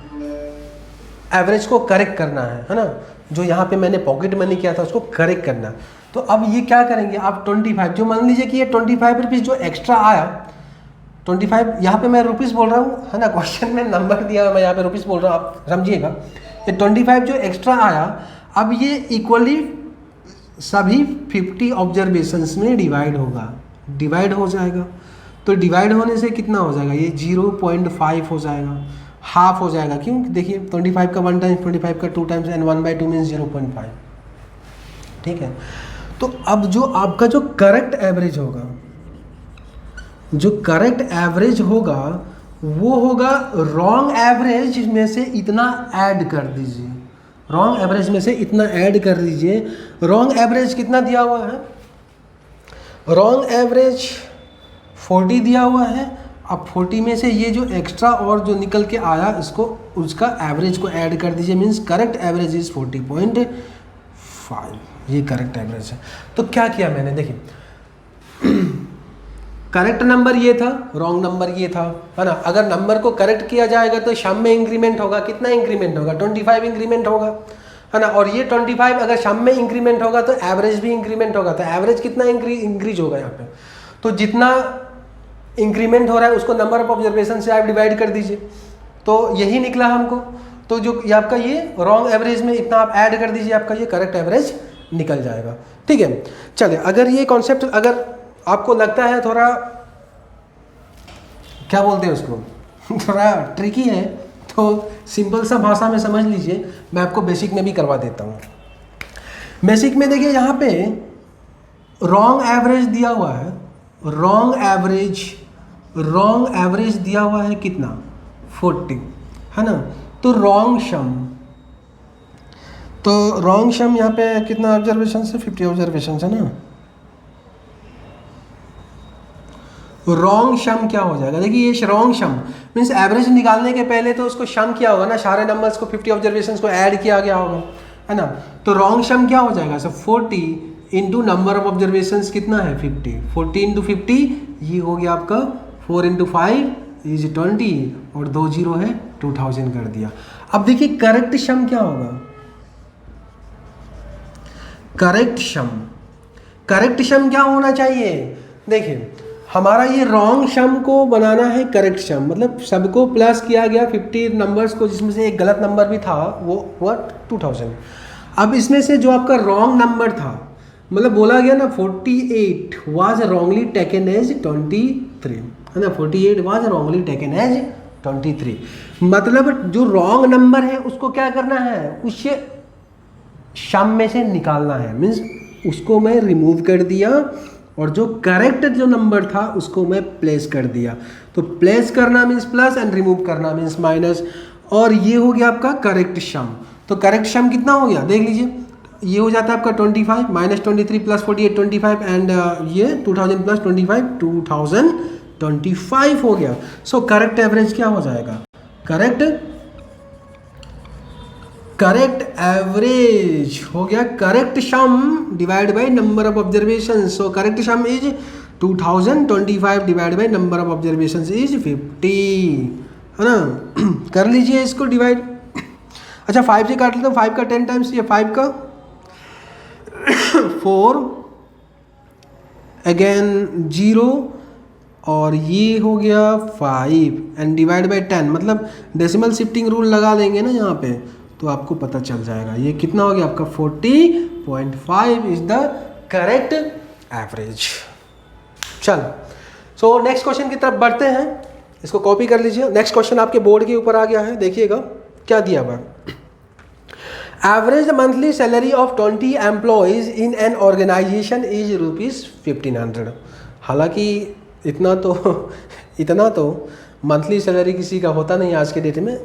Speaker 1: एवरेज को करेक्ट करना है ना, जो यहाँ पे मैंने पॉकेट मनी किया था उसको करेक्ट करना। तो अब ये क्या करेंगे, आप 25 जो मान लीजिए कि ये 25 रुपीज़ जो एक्स्ट्रा आया, 25 यहाँ पे मैं रुपीज़ बोल रहा हूँ है ना, क्वेश्चन में नंबर दिया मैं यहाँ पे रुपीज़ बोल रहा हूँ, आप समझिएगा। ये 25 जो एक्स्ट्रा आया, अब ये इक्वली सभी 50 ऑब्जर्वेशंस में डिवाइड होगा, डिवाइड हो जाएगा। तो डिवाइड होने से कितना हो जाएगा, ये 0.5 हो जाएगा, हाफ हो जाएगा। क्यों, देखिए 25 का 1 टाइम्स, 25 का 2 टाइम्स एंड 1/2 मीन्स 0.5। ठीक है, तो अब जो आपका जो करेक्ट एवरेज होगा, जो करेक्ट एवरेज होगा वो होगा रॉन्ग एवरेज में से इतना ऐड कर दीजिए, रॉन्ग एवरेज में से इतना ऐड कर दीजिए। रॉन्ग एवरेज कितना दिया हुआ है, रॉन्ग एवरेज 40 दिया हुआ है। अब 40 में से ये जो एक्स्ट्रा और जो निकल के आया इसको, उसका एवरेज को ऐड कर दीजिए, मीन्स करेक्ट एवरेज इज 40.5, ये करेक्ट एवरेज है। तो क्या किया मैंने, देखिए करेक्ट नंबर ये था, रॉन्ग नंबर ये था, है ना। अगर नंबर को करेक्ट किया जाएगा तो शाम में इंक्रीमेंट होगा, कितना इंक्रीमेंट होगा, 25 इंक्रीमेंट होगा, है ना। और ये 25 अगर शाम में इंक्रीमेंट होगा तो एवरेज भी इंक्रीमेंट होगा, तो एवरेज कितना इंक्रीज होगा यहाँ पे। तो जितना इंक्रीमेंट हो रहा है उसको नंबर ऑफ ऑब्जर्वेशन से आप डिवाइड कर दीजिए, तो यही निकला हमको। तो जो ये आपका ये रॉन्ग एवरेज में इतना आप ऐड कर दीजिए, आपका ये करेक्ट एवरेज निकल जाएगा। ठीक है, चलिए अगर ये कॉन्सेप्ट अगर आपको लगता है थोड़ा क्या बोलते हैं उसको थोड़ा ट्रिकी है, तो सिंपल सा भाषा में समझ लीजिए, मैं आपको बेसिक में भी करवा देता हूँ। बेसिक में देखिए यहाँ पे रॉन्ग एवरेज दिया हुआ है, रॉन्ग एवरेज दिया हुआ है कितना, 40, है ना। तो रॉन्ग शम यहाँ पे कितना ऑब्जर्वेशन है, 50 ऑब्जर्वेशन है ना। रॉन्ग शम क्या हो जाएगा, देखिए ये रॉन्ग शम मीन्स एवरेज निकालने के पहले तो उसको शम किया होगा ना, सारे नंबर्स को 50 ऑब्जर्वेशंस को ऐड किया गया होगा, है ना। तो रॉन्ग शम क्या हो जाएगा, सब 40 इंटू नंबर ऑफ ऑब्जर्वेशंस कितना है 50, 40 इंटू 50 ये हो गया आपका 4 इंटू 5 इज 20 और 2 जीरो है 2000 कर दिया। अब देखिए करेक्ट शम क्या होगा, करेक्ट शम क्या होना चाहिए, देखिए हमारा ये रॉन्ग शम को बनाना है करेक्ट शम, मतलब सबको प्लस किया गया 50 नंबर्स को, जिसमें से एक गलत नंबर भी था वो हुआ 2000। अब इसमें से जो आपका रॉन्ग नंबर था, मतलब बोला गया ना 48 वाज रॉन्गली टेकन एज 23, है ना, 48 वाज रॉन्गली टेकन एज 23। मतलब जो रॉन्ग नंबर है उसको क्या करना है, उससे शम में से निकालना है, मीन्स उसको मैं रिमूव कर दिया और जो करेक्ट जो नंबर था उसको मैं प्लेस कर दिया। तो प्लेस करना मीन्स प्लस एंड रिमूव करना मीन्स माइनस, और ये हो गया आपका करेक्ट शम। तो करेक्ट शम कितना हो गया देख लीजिए, ये हो जाता है आपका 25 माइनस 23 प्लस 48 25 एंड ये 2000 प्लस 25 2025 हो गया। सो करेक्ट एवरेज क्या हो जाएगा, करेक्ट एवरेज हो गया correct sum divide by number of observation. So correct sum is 2025 divide by number of observation is 50, है ना। कर लीजिए इसको डिवाइड। अच्छा 5 से काट लेते हैं, 5 का 10 टाइम्स, ये 5 का 4 अगेन 0 और ये हो गया 5 एंड डिवाइड बाय 10, मतलब डेसिमल शिफ्टिंग रूल लगा देंगे ना यहाँ पे तो आपको पता चल जाएगा ये कितना हो गया आपका 40.5 इज द करेक्ट एवरेज। चल सो नेक्स्ट क्वेश्चन की तरफ बढ़ते हैं, इसको कॉपी कर लीजिए। नेक्स्ट क्वेश्चन आपके बोर्ड के ऊपर आ गया है, देखिएगा क्या दिया हुआ है। Average monthly salary of 20 employees in an organization is ₹1500। हालांकि इतना तो मंथली सैलरी किसी का होता नहीं आज के डेट में,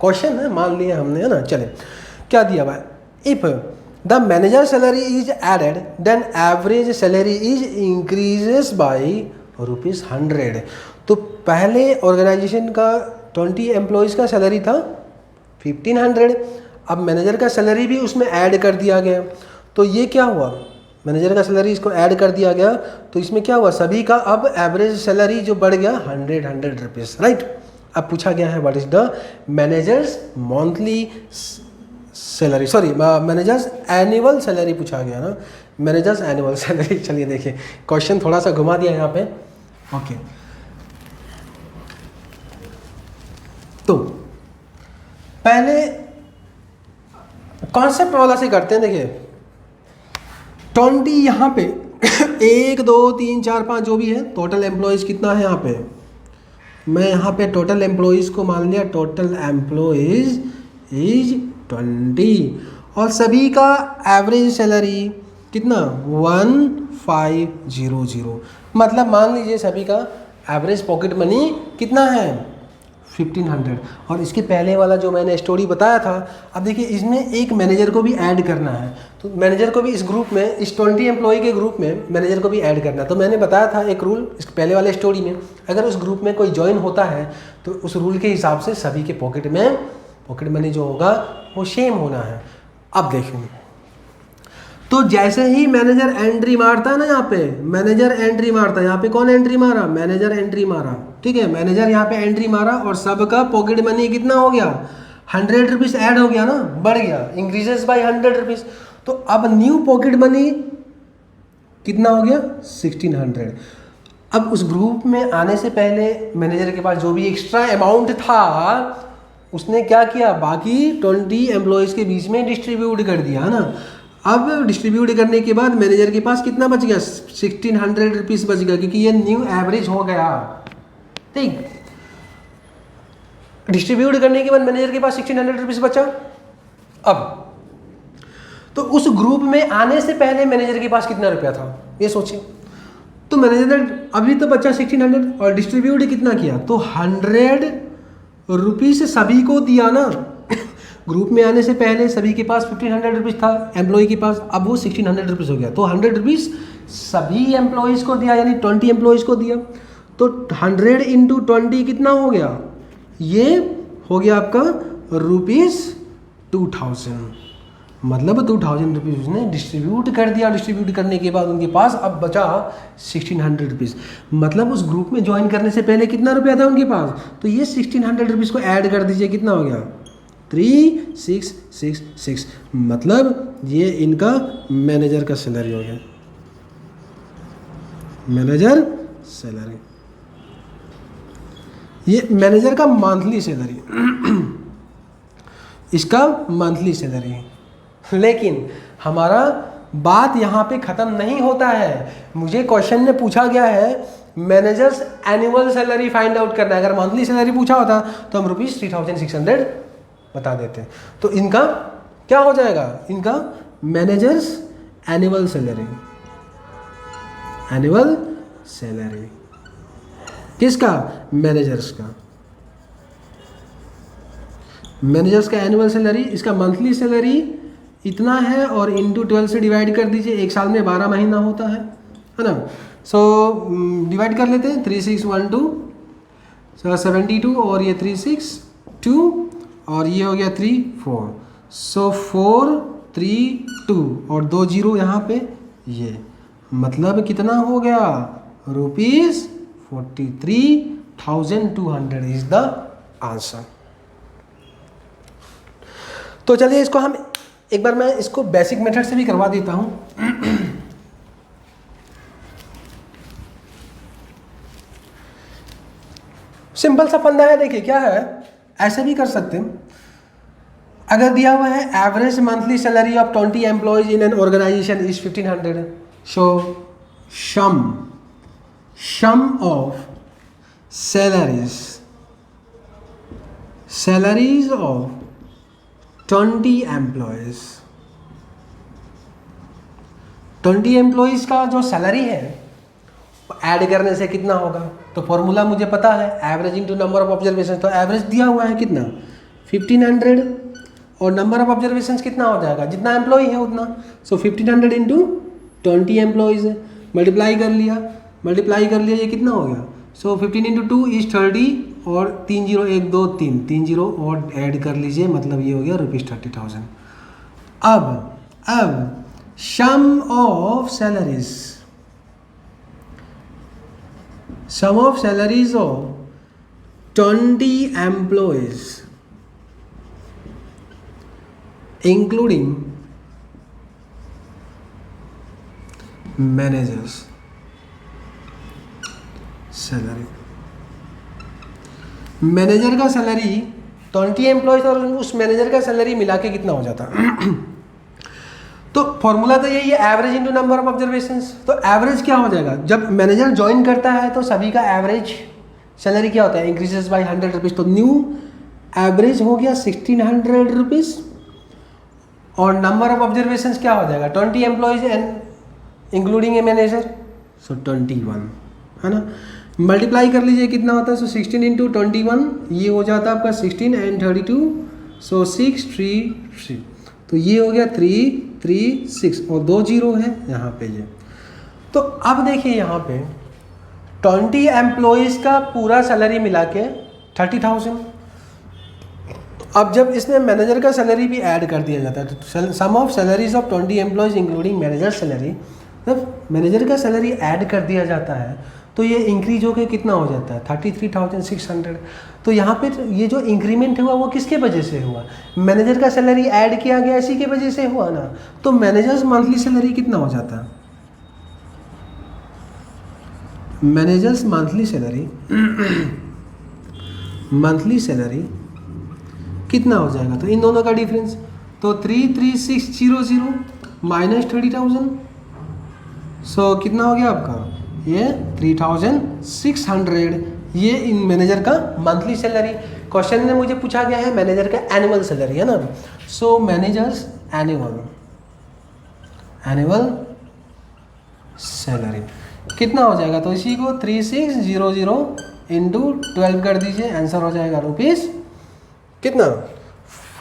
Speaker 1: क्वेश्चन है मान लिया हमने, है ना। चले क्या दिया हुआ है, if the manager salary is added then average salary is increases by ₹100। तो पहले ऑर्गेनाइजेशन का 20 एम्प्लॉयज़ का सैलरी था 1500, अब मैनेजर का सैलरी भी उसमें ऐड कर दिया गया, तो ये क्या हुआ मैनेजर का सैलरी इसको ऐड कर दिया गया, तो इसमें क्या हुआ, सभी का अब एवरेज सैलरी जो बढ़ गया 100 रुपीज़, राइट। अब पूछा गया है what is the managers monthly salary, sorry managers annual salary पूछा गया ना, मैनेजर्स एनुअल सैलरी। चलिए देखिए क्वेश्चन थोड़ा सा घुमा दिया यहाँ पे, ओके। तो पहले कॉन्सेप्ट वाला से करते हैं, देखिए 20 यहाँ पे 1 2 3 4 5 जो भी है, टोटल एम्प्लॉयज़ कितना है यहाँ पे, मैं यहाँ पे टोटल एम्प्लॉयज़ को मान लिया, टोटल एम्प्लॉयज़ इज 20 और सभी का एवरेज सैलरी कितना 1500, मतलब मान लीजिए सभी का एवरेज पॉकेट मनी कितना है 1500। और इसके पहले वाला जो मैंने स्टोरी बताया था, अब देखिए इसमें एक मैनेजर को भी ऐड करना है, तो मैनेजर को भी इस ग्रुप में, इस 20 एम्प्लॉय के ग्रुप में मैनेजर को भी ऐड करना है। तो मैंने बताया था एक रूल इस पहले वाले स्टोरी में, अगर उस ग्रुप में कोई ज्वाइन होता है तो उस रूल के हिसाब से सभी के पॉकेट में पॉकेट मनी जो होगा वो सेम होना है। अब देखिए, तो जैसे ही मैनेजर एंट्री मारता है ना, यहाँ पे मैनेजर एंट्री मारता है, यहाँ पे कौन एंट्री मारा, मैनेजर एंट्री मारा, ठीक है, मैनेजर यहाँ पे एंट्री मारा और सबका पॉकेट मनी कितना हो गया 100 रुपीज़ ऐड हो गया ना, बढ़ गया, इंक्रीजेस बाय 100 रुपीज़। तो अब न्यू पॉकेट मनी कितना हो गया 1600। अब उस ग्रुप में आने से पहले मैनेजर के पास जो भी एक्स्ट्रा अमाउंट था उसने क्या किया, बाकी 20 एम्प्लॉयज़ के बीच में डिस्ट्रीब्यूट कर दिया, है ना। अब डिस्ट्रीब्यूट करने के बाद मैनेजर के पास कितना बच गया 1600 रुपीज़ बच गया, क्योंकि ये न्यू एवरेज हो गया, ठीक। डिस्ट्रीब्यूट करने के बाद मैनेजर के पास 1600 रुपीज़ बचा। अब तो उस ग्रुप में आने से पहले मैनेजर के पास कितना रुपया था ये सोचिए। तो मैनेजर ने अभी तो बचा 1600 और डिस्ट्रीब्यूट कितना किया, तो 100 रुपीज़ सभी को दिया ना। ग्रुप में आने से पहले सभी के पास 1500 रुपीज़ था एम्प्लॉय के पास, अब वो 1600 रुपीज़ हो गया, तो 100 रुपीज़ सभी एम्प्लॉयज़ को दिया, यानी 20 एम्प्लॉयज़ को दिया। तो 100 इंटू 20 कितना हो गया, ये हो गया आपका ₹2000, मतलब 2000 रुपीज़ उसने डिस्ट्रीब्यूट कर दिया। डिस्ट्रीब्यूट करने के बाद उनके पास अब बचा 1600 रुपीज़, मतलब उस ग्रुप में ज्वाइन करने से पहले कितना रुपया था उनके पास, तो ये 1600 रुपीज़ को ऐड कर दीजिए, कितना हो गया 3666, मतलब ये इनका मैनेजर का सैलरी हो गया, मैनेजर सैलरी, ये मैनेजर का मंथली सैलरी इसका मंथली सैलरी। लेकिन हमारा बात यहाँ पे ख़त्म नहीं होता है, मुझे क्वेश्चन में पूछा गया है managers annual salary find out करना है। अगर मंथली सैलरी पूछा होता तो हम ₹3600 बता देते। तो इनका क्या हो जाएगा, इनका managers annual salary, annual salary किसका, मैनेजर्स का, मैनेजर्स का एनुअल सैलरी, इसका मंथली सैलरी इतना है और इंटू 12 से डिवाइड कर दीजिए, एक साल में 12 महीना होता है ना। सो डिवाइड कर लेते हैं, 3612 72 और ये 362 और ये हो गया 34, सो 432 और 2 जीरो यहाँ पे, ये मतलब कितना हो गया ₹43,200 इज द आंसर। तो चलिए इसको हम एक बार, मैं इसको बेसिक मेथड से भी करवा देता हूं। सिंपल सा फंडा है, देखिए क्या है, ऐसे भी कर सकते हैं। अगर दिया हुआ है average monthly salary of 20 employees in an organization is 1500, so sum of salaries of 20 employees, 20 employees का जो सैलरी है ऐड करने से कितना होगा, तो फॉर्मूला मुझे पता है, average into number of observation. तो एवरेज दिया हुआ है कितना 1500 और नंबर ऑफ ऑब्जर्वेशन कितना हो जाएगा, जितना एम्प्लॉय है उतना, सो 1500 इंटू 20 एम्प्लॉयज है, मल्टीप्लाई कर लिया, ये कितना हो गया, सो 15 इंटू 2 इज 30 और 3 0 1 2 3 3 जीरो और ऐड कर लीजिए, मतलब ये हो गया ₹30,000। अब sum of salaries, sum of salaries of 20 employees including managers salary. Manager का सैलरी 20 एम्प्लॉयज और उस मैनेजर का सैलरी मिला के कितना हो जाता तो फॉर्मूला तो यही है, average into number of observations. तो एवरेज क्या हो जाएगा, जब मैनेजर ज्वाइन करता है तो सभी का एवरेज सैलरी क्या होता है, इंक्रीजेस बाय 100 रुपीज़। तो न्यू एवरेज हो गया 1600 रुपीज़ और नंबर ऑफ ऑब्जर्वेशंस क्या हो जाएगा 20 employees and including a manager, so 21 है ना। मल्टीप्लाई कर लीजिए कितना होता है, सो 16 इंटू 21 ये हो जाता है आपका 16 एंड 32, सो 633। तो ये हो गया 336 और 2 जीरो है यहाँ पे ये। तो अब देखिए यहाँ पे 20 एम्प्लॉयज़ का पूरा सैलरी मिला के 30,000। तो अब जब इसमें मैनेजर का सैलरी भी ऐड कर दिया जाता है तो sum of salaries of 20 employees including manager salary, जब मैनेजर का सैलरी ऐड कर दिया जाता है तो ये इंक्रीज होकर कितना हो जाता है 33,600। तो यहाँ पे ये जो इंक्रीमेंट हुआ वो किसके वजह से हुआ, मैनेजर का सैलरी ऐड किया गया इसी के वजह से हुआ ना। तो मैनेजर्स मंथली सैलरी कितना हो जाता है, managers monthly salary monthly salary कितना हो जाएगा, तो इन दोनों का डिफरेंस तो 33600 माइनस 30,000, सो कितना हो गया आपका ये 3,600। ये इन मैनेजर का मंथली सैलरी। क्वेश्चन में मुझे पूछा गया है मैनेजर का एनुअल सैलरी है ना, सो मैनेजर्स एनुअल सैलरी कितना हो जाएगा, तो इसी को 3600 इंटू 12 कर दीजिए, आंसर हो जाएगा रुपीज़ कितना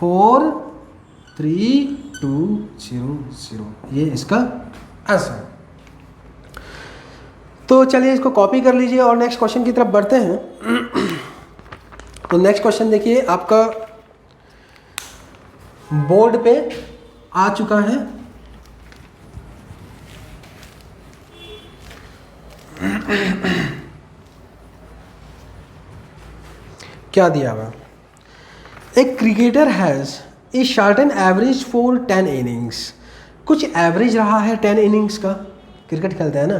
Speaker 1: 43200, ये इसका आंसर। तो चलिए इसको कॉपी कर लीजिए और नेक्स्ट क्वेश्चन की तरफ बढ़ते हैं। तो नेक्स्ट क्वेश्चन देखिए आपका बोर्ड पे आ चुका है। क्या दिया हुआ, एक cricketer has a shorten average for 10 innings. कुछ एवरेज रहा है 10 इनिंग्स का। क्रिकेट खेलते हैं ना,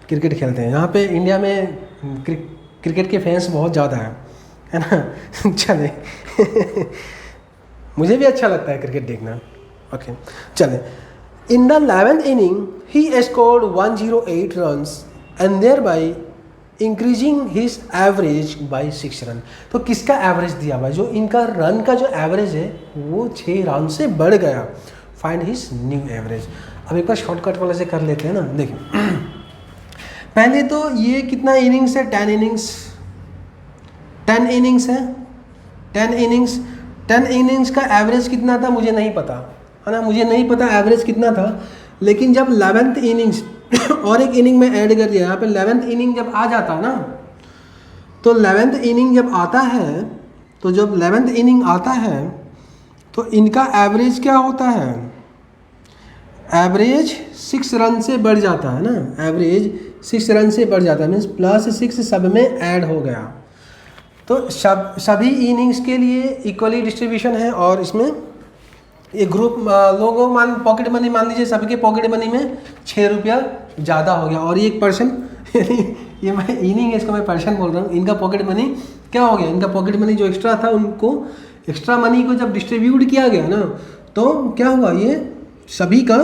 Speaker 1: क्रिकेट खेलते हैं यहाँ पे इंडिया में क्रिकेट के फैंस बहुत ज़्यादा है ना चले मुझे भी अच्छा लगता है क्रिकेट देखना। ओके चले, in the 11th inning he scored 108 runs and thereby increasing his average by 6 run. तो किसका एवरेज दिया हुआ है, जो इनका रन का जो एवरेज है वो 6 रन से बढ़ गया। Find his new average. अब एक बार शॉर्टकट वाले से कर लेते हैं ना। देखिए पहले तो ये कितना इनिंग्स है, 10 इनिंग्स, 10 इनिंग्स है, 10 इनिंग्स का एवरेज कितना था मुझे नहीं पता है ना, मुझे नहीं पता एवरेज कितना था। लेकिन जब 11th इनिंग्स और एक इनिंग में ऐड कर दिया, यहाँ पे 11th इनिंग जब आ जाता है ना, तो 11th इनिंग जब आता है, तो जब 11th इनिंग आता है तो इनका एवरेज क्या होता है, एवरेज 6 रन से बढ़ जाता है ना, एवरेज 6 रन से बढ़ जाता है, मीन्स +6 सब में ऐड हो गया। तो सभी इनिंग्स के लिए इक्वली डिस्ट्रीब्यूशन है और इसमें एक ग्रुप लोगों पॉकेट मनी मान लीजिए सबके पॉकेट मनी में 6 रुपया ज़्यादा हो गया और एक पर्सन ये मैं इनिंग है इसको मैं पर्सन बोल रहा हूँ, इनका पॉकेट मनी क्या हो गया, इनका पॉकेट मनी जो एक्स्ट्रा था उनको एक्स्ट्रा मनी को जब डिस्ट्रीब्यूट किया गया ना तो क्या हुआ, ये सभी का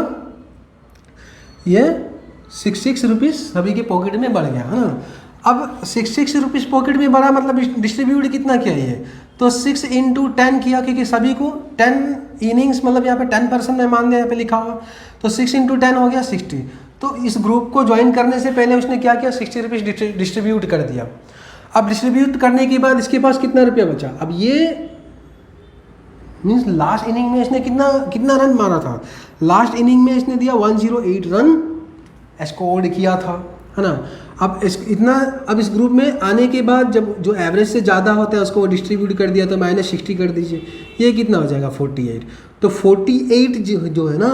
Speaker 1: ये 6 रुपीज़ सभी के पॉकेट में बढ़ गया है ना। अब 6 रुपीज़ पॉकेट में बढ़ा मतलब डिस्ट्रीब्यूट कितना किया ये, तो 6 × 10 किया क्योंकि सभी को 10 इनिंग्स मतलब यहाँ पे 10% में मान दिया, यहाँ पे लिखा हुआ, तो 6 × 10 हो गया 60। तो इस ग्रुप को ज्वाइन करने से पहले उसने क्या किया, 60 रुपीज़ डिस्ट्रीब्यूट कर दिया। अब डिस्ट्रीब्यूट करने के बाद इसके पास कितना रुपया बचा, अब ये मीन्स लास्ट इनिंग में इसने कितना रन मारा था, लास्ट इनिंग में इसने दिया 108 रन स्कोर किया था, है ना। अब इस ग्रुप में आने के बाद जब जो एवरेज से ज़्यादा होता है उसको वो डिस्ट्रीब्यूट कर दिया, तो -60 कर दीजिए, ये कितना हो जाएगा 48। तो 48 जो है ना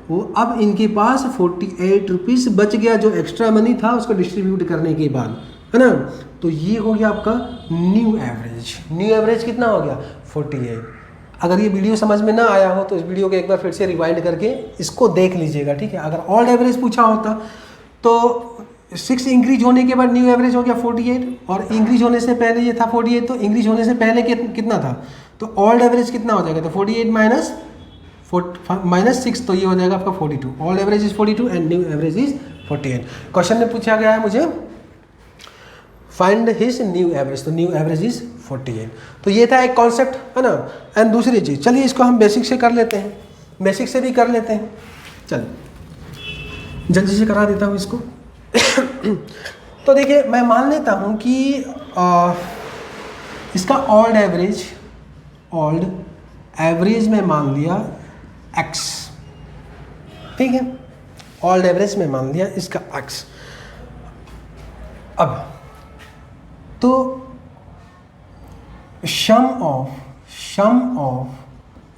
Speaker 1: वो अब इनके पास 48 रुपीज़ बच गया, जो एक्स्ट्रा मनी था उसको डिस्ट्रीब्यूट करने के बाद, है ना। तो ये हो गया आपका न्यू एवरेज। न्यू एवरेज कितना हो गया? 48। अगर ये वीडियो समझ में ना आया हो तो इस वीडियो को एक बार फिर से रिवाइंड करके इसको देख लीजिएगा, ठीक है। अगर ऑल्ड एवरेज पूछा होता तो 6 इंक्रीज होने के बाद न्यू एवरेज हो गया 48, और इंक्रीज होने से पहले ये था 48, तो इंक्रीज होने से पहले कितना था? तो ऑल्ड एवरेज कितना हो जाएगा? तो 48 माइनस 6, तो ये हो जाएगा आपका 42। Old average is 42 and new average is 48। Question में पूछा गया है मुझे फाइंड हिज न्यू एवरेज, तो न्यू एवरेज इज 48। तो ये था एक कॉन्सेप्ट, है ना। एंड दूसरी चीज़, चलिए इसको हम बेसिक से कर लेते हैं, बेसिक से भी कर लेते हैं। चलिए जल्दी से करा देता हूँ इसको। तो देखिए मैं मान लेता हूँ कि इसका ऑल्ड एवरेज में मान लिया x, ठीक है। ऑल्ड एवरेज में मान लिया इसका x। अब तो sum of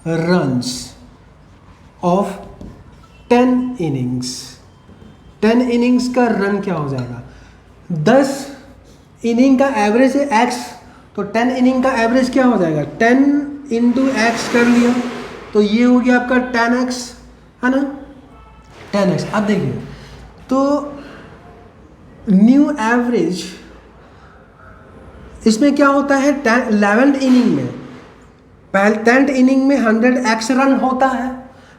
Speaker 1: runs of 10 innings, 10 innings का रन क्या हो जाएगा? 10 इनिंग का एवरेज है x, तो 10 इनिंग का एवरेज क्या हो जाएगा? 10 इंटू एक्स कर लिया, तो ये हो गया आपका 10x, है ना, 10x। अब देखिए तो न्यू एवरेज इसमें क्या होता है? 11th इनिंग में, पहले 10th इनिंग में 100x रन होता है,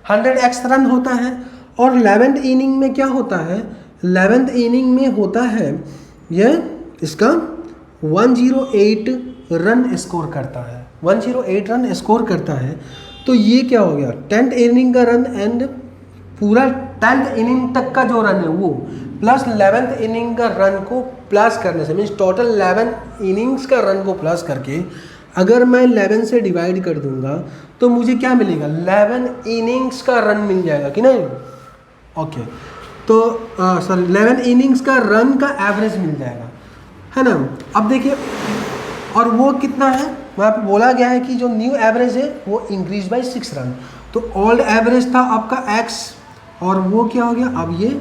Speaker 1: 100x रन होता है, और 11th इनिंग में क्या होता है? 11th इनिंग में होता है यह इसका 108 रन स्कोर करता है, 108 रन स्कोर करता है। तो ये क्या हो गया? 10th इनिंग का रन एंड पूरा 10th इनिंग तक का जो रन है वो प्लस 11th इनिंग का रन को प्लस करने से, मीन्स टोटल 11 इनिंग्स का रन को प्लस करके अगर मैं 11 से डिवाइड कर दूंगा तो मुझे क्या मिलेगा? 11 इनिंग्स का रन मिल जाएगा कि नहीं? ओके, तो सॉरी 11 इनिंग्स का रन का एवरेज मिल जाएगा, है ना। अब देखिए, और वो कितना है? वहाँ पे बोला गया है कि जो न्यू एवरेज है वो इंक्रीज बाय 6 रन। तो ओल्ड एवरेज था आपका x, और वो क्या हो गया? अब ये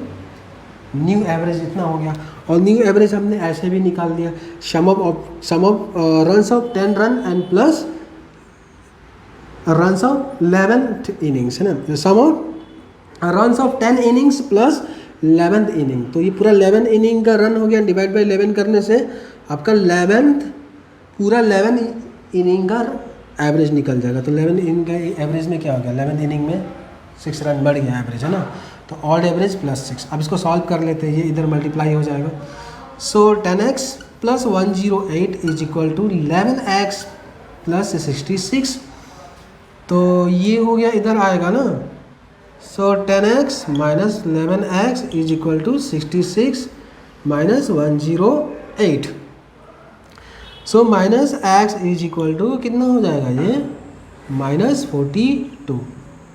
Speaker 1: न्यू एवरेज इतना हो गया, और न्यू एवरेज हमने ऐसे भी निकाल दिया, sum of runs of 10 run and plus runs of 11th innings, है ना। Sum of runs of 10 innings plus 11th inning, तो ये पूरा 11 इनिंग का रन हो गया, डिवाइड बाय 11 करने से आपका 11th पूरा 11 इनिंग का एवरेज निकल जाएगा। तो 11 इनिंग का एवरेज में क्या हो गया? 11 इनिंग में 6 रन बढ़ गया एवरेज, है ना। तो ऑल्ड एवरेज प्लस 6। अब इसको सॉल्व कर लेते हैं, ये इधर मल्टीप्लाई हो जाएगा। So 10x plus 108 is equal to 11x plus 66, तो ये हो गया, इधर आएगा ना। So 10x minus 11x is equal to 66 minus 108। So minus x is equal to कितना हो जाएगा? ये माइनस 42,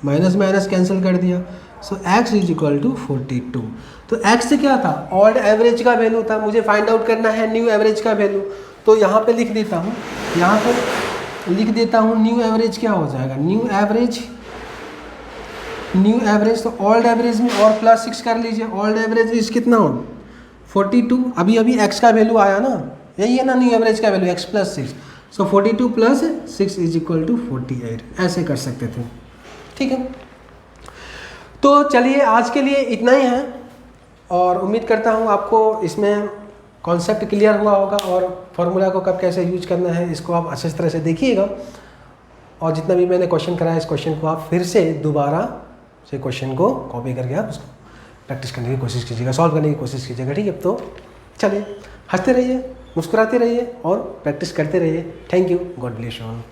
Speaker 1: माइनस माइनस कैंसिल कर दिया। सो x इज इक्वल टू 42। तो x से क्या था? ऑल्ड एवरेज का वैल्यू था, मुझे फाइंड आउट करना है न्यू एवरेज का वैल्यू। तो यहाँ पे लिख देता हूँ, यहाँ पे लिख देता हूँ न्यू एवरेज क्या हो जाएगा? न्यू एवरेज तो ऑल्ड एवरेज में और प्लस 6 कर लीजिए। ऑल्ड एवरेज इज कितना हो? 42। अभी x का वैल्यू आया ना, यही है ना न्यू एवरेज का value, x plus 6। So 42 plus 6 is equal to 48, ऐसे कर सकते थे, ठीक है। तो चलिए आज के लिए इतना ही है, और उम्मीद करता हूँ आपको इसमें कॉन्सेप्ट क्लियर हुआ होगा, और फार्मूला को कब कैसे यूज करना है इसको आप अच्छे तरह से देखिएगा। और जितना भी मैंने क्वेश्चन कराया, इस क्वेश्चन को आप फिर से दोबारा से क्वेश्चन को कॉपी करके आप उसको प्रैक्टिस करने की कोशिश कीजिएगा, सॉल्व करने की कोशिश कीजिएगा, ठीक है। तो चलिए हंसते रहिए, मुस्कुराते रहिए और प्रैक्टिस करते रहिए। Thank you, God bless you all.